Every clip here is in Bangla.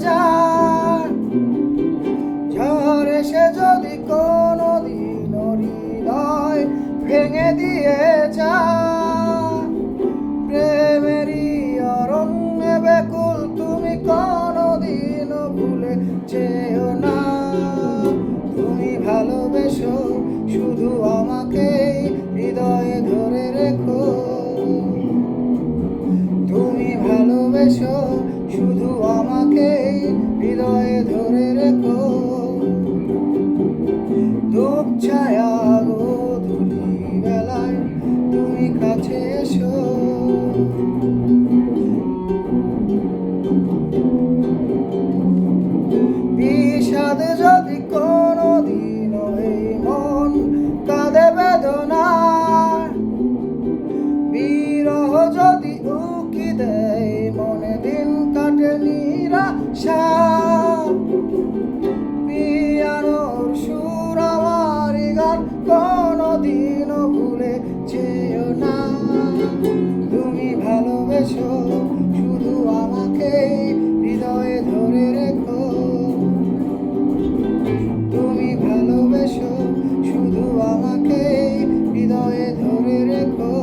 যায়। ঝড় এসে যদি কোনোদিন হৃদয় ভেঙে দিয়ে যায়, প্রেমেরই অরণ্যে বেকুল তুমি কোনোদিনও ভুলে যেও না। তুমি ভালোবেসো শুধু আমাকেই হৃদয়ে ধরে রেখো। তুমি ভালোবেসো শুধু আমাকেই হৃদয়ে ধরে রেখো। ধূপ ছায়া গোধূলি বেলায় তুমি কাছে এসো। বিষাদ যদি কোনোদিন এই মন কাঁদে বেদনায়, বিরহ যদি উকি দেয় মনে দিন কাটে নিরাশা। পিয়ানোর সুর আমারই গান কোনোদিনও ভুলে যেও না। তুমি ভালোবেসো শুধু আমাকে হৃদয়ে ধরে রেখো। তুমি ভালোবেসো শুধু আমাকে হৃদয়ে ধরে রেখো।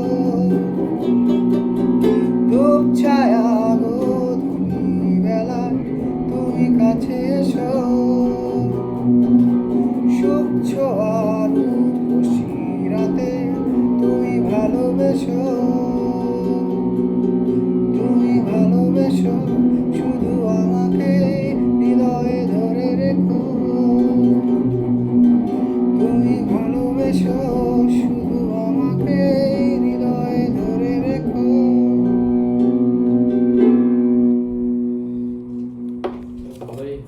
ধূপ ছায়া গোধূলি বেলায় তুমি কাছে এসো। সুখ ছোঁয়ার খুশি রাতে তুমি ভালোবেসো। তুমি ভালোবেসো শুধু আমাকে হৃদয়ে ধরে রেখো। তুমি ভালোবেসো